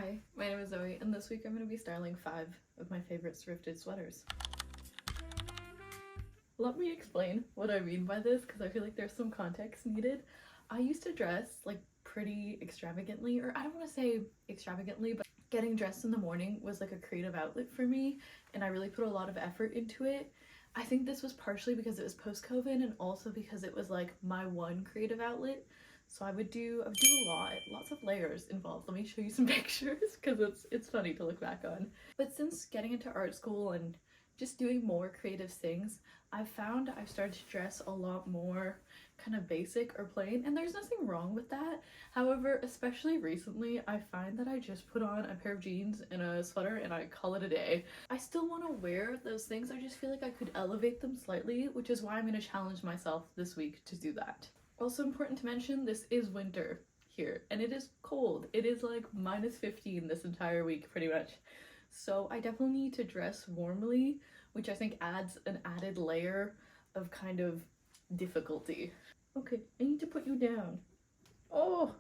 Hi, my name is Zoe, and this week I'm going to be styling 5 of my favorite thrifted sweaters. Let me explain what I mean by this because I feel like there's some context needed. I used to dress like pretty extravagantly, or I don't want to say extravagantly, but getting dressed in the morning was like a creative outlet for me, and I really put a lot of effort into it. I think this was partially because it was post-COVID and also because it was like my one creative outlet. So I would do lots of layers involved. Let me show you some pictures because it's funny to look back on. But since getting into art school and just doing more creative things, I've found I've started to dress a lot more kind of basic or plain, and there's nothing wrong with that. However, especially recently, I find that I just put on a pair of jeans and a sweater and I call it a day. I still want to wear those things, I just feel like I could elevate them slightly, which is why I'm going to challenge myself this week to do that. Also important to mention, this is winter here and it is cold. It is like -15 this entire week pretty much. So I definitely need to dress warmly, which I think adds an added layer of kind of difficulty. Okay, I need to put you down. Oh,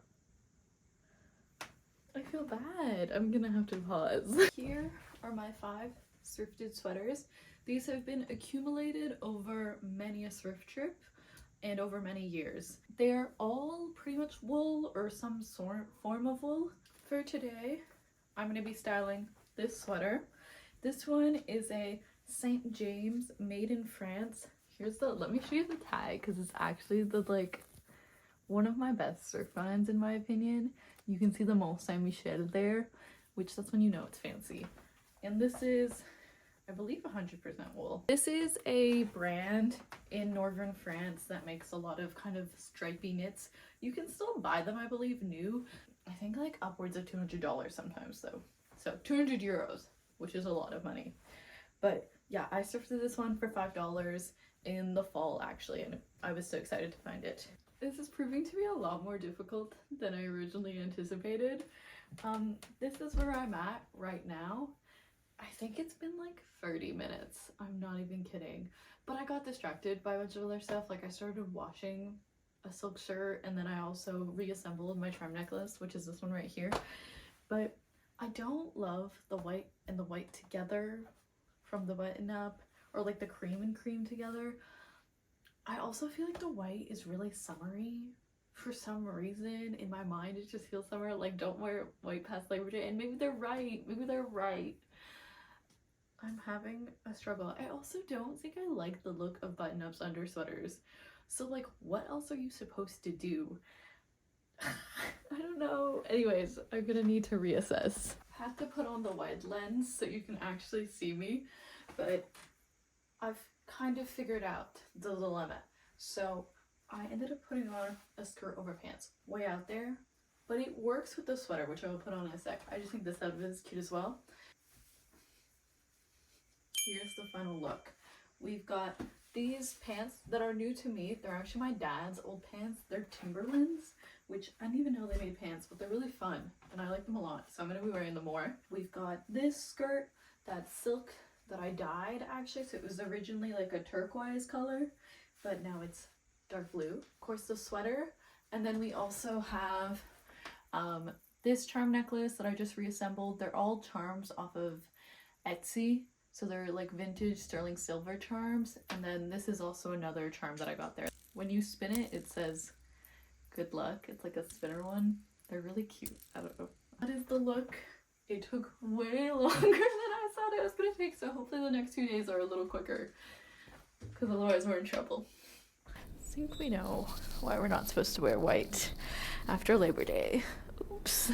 I feel bad. I'm gonna have to pause. Here are my 5 thrifted sweaters. These have been accumulated over many a thrift trip and over many years. They're all pretty much wool or some form of wool. For today, I'm gonna be styling this sweater. This one is a St. James made in France. Let me show you the tag because it's actually like one of my best thrift finds in my opinion. You can see the Mont Saint Michel there, which that's when you know it's fancy. And this is, I believe, 100% wool. This is a brand in northern France that makes a lot of kind of stripy knits. You can still buy them, I believe, new. I think like upwards of $200 sometimes though. So 200 euros, which is a lot of money. But yeah, I thrifted this one for $5 in the fall actually, and I was so excited to find it. This is proving to be a lot more difficult than I originally anticipated. This is where I'm at right now. I think it's been like 30 minutes. I'm not even kidding. But I got distracted by a bunch of other stuff. Like I started washing a silk shirt, and then I also reassembled my charm necklace, which is this one right here. But I don't love the white and the white together from the button up, or like the cream and cream together. I also feel like the white is really summery for some reason. In my mind it just feels summer, like don't wear white past Labor Day, and maybe they're right. I'm having a struggle. I also don't think I like the look of button-ups under sweaters. So like what else are you supposed to do? I don't know. Anyways, I'm gonna need to reassess. I have to put on the wide lens so you can actually see me, but I've kind of figured out the dilemma. So I ended up putting on a skirt over pants, way out there, but it works with the sweater, which I will put on in a sec. I just think this outfit is cute as well. Here's the final look. We've got these pants that are new to me. They're actually my dad's old pants. They're Timberlands, which I didn't even know they made pants, but they're really fun and I like them a lot, so I'm gonna be wearing them more. We've got this skirt that's silk that I dyed actually, so it was originally like a turquoise color, but now it's dark blue. Of course, the sweater, and then we also have this charm necklace that I just reassembled. They're all charms off of Etsy, so they're like vintage sterling silver charms, and then this is also another charm that I got there. When you spin it, it says good luck. It's like a spinner one. They're really cute. I don't know. That is the look. It took way longer than I thought it was gonna take, so hopefully the next 2 days are a little quicker, because otherwise we're in trouble. I think we know why we're not supposed to wear white after Labor Day. Oops.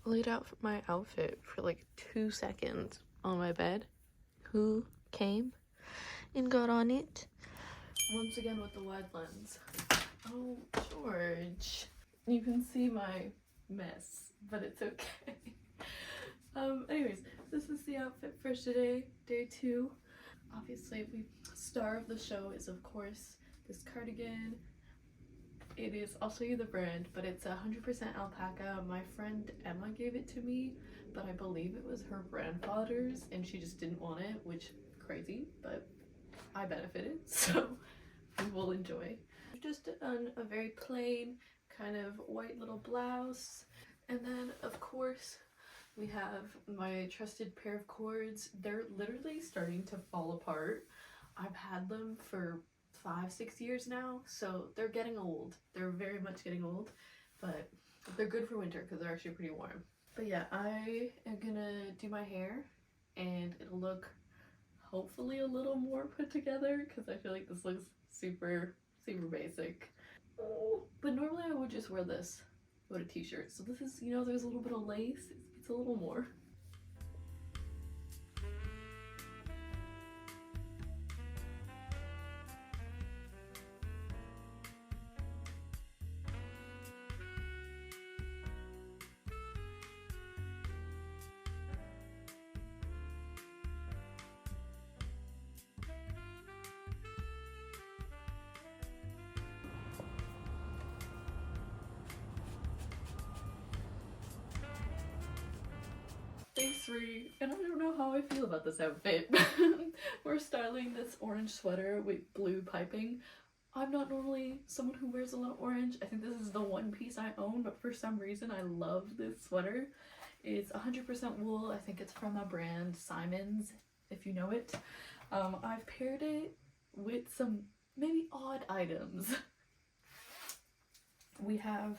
Laid out my outfit for like 2 seconds on my bed. Who came and got on it? Once again with the wide lens. Oh, George. You can see my mess, but it's okay. Anyways, this is the outfit for today, day 2. Obviously, the star of the show is, of course, this cardigan. It is, I'll show you the brand, but it's 100% alpaca. My friend Emma gave it to me, but I believe it was her grandfather's and she just didn't want it, which crazy, but I benefited, so we will enjoy. I've just done a very plain kind of white little blouse, and then of course we have my trusted pair of cords. They're literally starting to fall apart. I've had them for 5-6 years now, so they're getting old. They're very much getting old, but they're good for winter because they're actually pretty warm. But yeah, I am gonna do my hair and it'll look hopefully a little more put together because I feel like this looks super basic. Oh, but normally I would just wear this with a t-shirt. So this is, you know, there's a little bit of lace. It's a little more. Day 3, and I don't know how I feel about this outfit. We're styling this orange sweater with blue piping. I'm not normally someone who wears a lot of orange. I think this is the one piece I own, but for some reason I love this sweater. It's 100% wool. I think it's from a brand, Simon's, if you know it. I've paired it with some maybe odd items. We have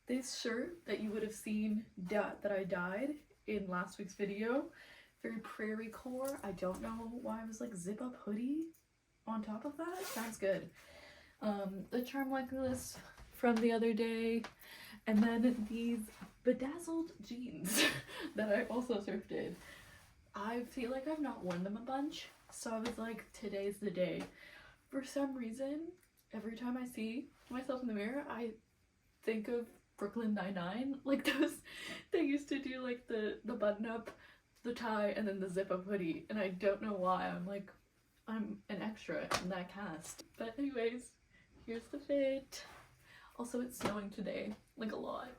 this shirt that you would have seen that I dyed in last week's video. Very prairie core. I don't know why I was like zip up hoodie on top of that. Sounds good. The charm necklace from the other day, and then these bedazzled jeans that I also thrifted. I feel like I've not worn them a bunch, so I was like, today's the day. For some reason, every time I see myself in the mirror, I think of Brooklyn Nine-Nine. Like those, they used to do like the button up, the tie, and then the zip up hoodie, and I don't know why. I'm like, I'm an extra in that cast. But anyways, here's the fit. Also, it's snowing today, like a lot.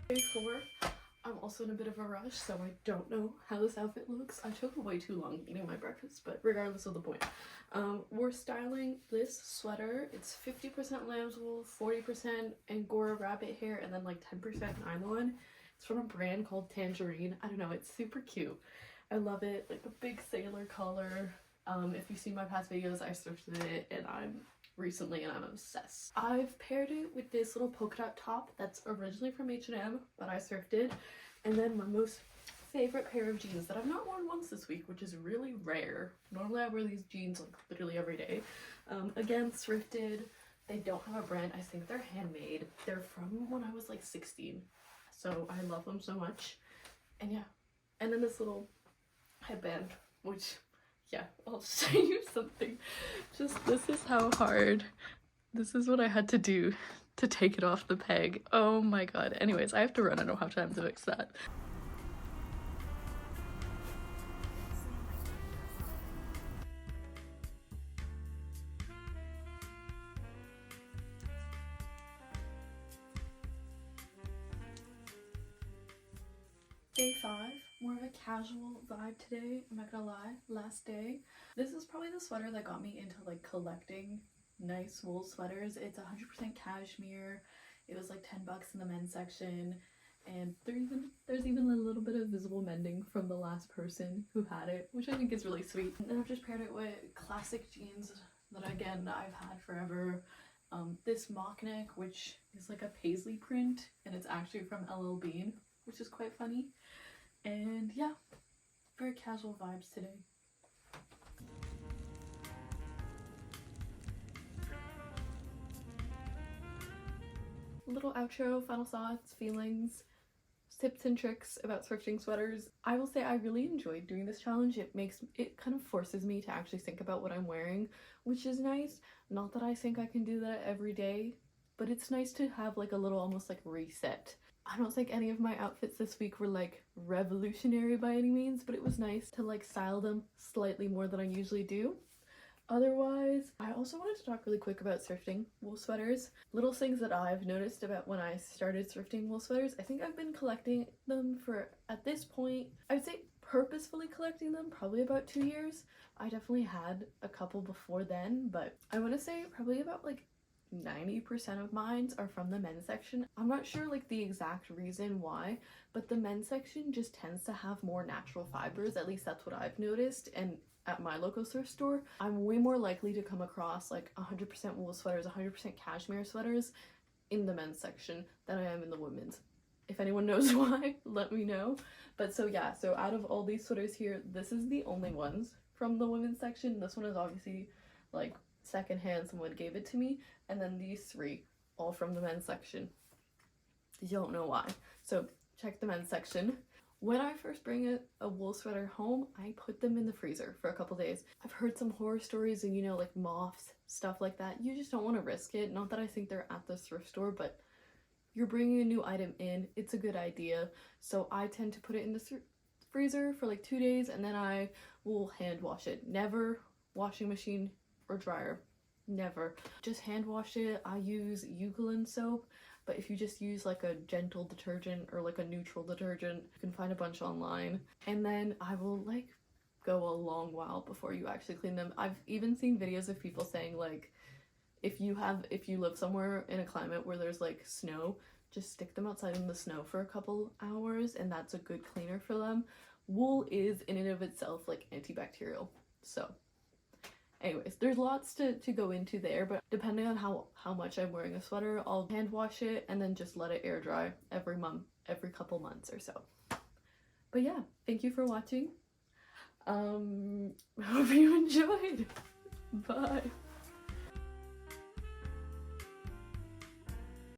Day 4. I'm also in a bit of a rush, so I don't know how this outfit looks. I took way too long eating my breakfast, but regardless of the point. We're styling this sweater. It's 50% lamb's wool, 40% Angora rabbit hair, and then like 10% nylon. It's from a brand called Tangerine. I don't know, it's super cute. I love it, like a big sailor collar. If you see my past videos, I thrifted it and I'm obsessed. I've paired it with this little polka dot top that's originally from H&M, but I thrifted. And then my most favorite pair of jeans that I've not worn once this week, which is really rare. Normally I wear these jeans like literally every day. Again, thrifted. They don't have a brand. I think they're handmade. They're from when I was like 16. So I love them so much. And yeah. And then this little headband, which, yeah, I'll show you something. Just, this is how hard, this is what I had to do to take it off the peg. Oh my god. Anyways, I have to run. I don't have time to fix that. Day 5, more of a casual vibe today, I'm not gonna lie, last day. This is probably the sweater that got me into like collecting nice wool sweaters. It's 100% cashmere. It was like 10 bucks in the men's section, and there's even a little bit of visible mending from the last person who had it, which I think is really sweet. And then I've just paired it with classic jeans that again I've had forever. This mock neck, which is like a paisley print, and it's actually from LL Bean, which is quite funny. And yeah, very casual vibes today. Little outro, final thoughts, feelings, tips and tricks about thrifting sweaters. I will say I really enjoyed doing this challenge. It kind of forces me to actually think about what I'm wearing, which is nice. Not that I think I can do that every day, but it's nice to have like a little almost like reset. I don't think any of my outfits this week were like revolutionary by any means, but it was nice to like style them slightly more than I usually do. Otherwise, I also wanted to talk really quick about thrifting wool sweaters. Little things that I've noticed about when I started thrifting wool sweaters. I think I've been collecting them for, at this point, I would say purposefully collecting them probably about 2 years. I definitely had a couple before then, but I want to say probably about like 90% of mine are from the men's section. I'm not sure like the exact reason why, but the men's section just tends to have more natural fibers. At least that's what I've noticed. And at my local thrift store, I'm way more likely to come across like 100% wool sweaters, 100% cashmere sweaters in the men's section than I am in the women's. If anyone knows why, let me know. But so yeah, so out of all these sweaters here, this is the only ones from the women's section. This one is obviously like secondhand, someone gave it to me, and then these three all from the men's section. Don't know why. So check the men's section. When I first bring a wool sweater home, I put them in the freezer for a couple days. I've heard some horror stories and, you know, like moths, stuff like that. You just don't want to risk it. Not that I think they're at the thrift store, but you're bringing a new item in, it's a good idea. So I tend to put it in the freezer for like 2 days, and then I will hand wash it. Never washing machine or dryer, never. Just hand wash it. I use Eucalyptus soap, but if you just use like a gentle detergent or like a neutral detergent, you can find a bunch online. And then I will like go a long while before you actually clean them. I've even seen videos of people saying like, if you live somewhere in a climate where there's like snow, just stick them outside in the snow for a couple hours and that's a good cleaner for them. Wool is in and of itself like antibacterial. So anyways, there's lots to go into there, but depending on how much I'm wearing a sweater, I'll hand wash it and then just let it air dry every couple months or so. But yeah, thank you for watching. I hope you enjoyed. Bye.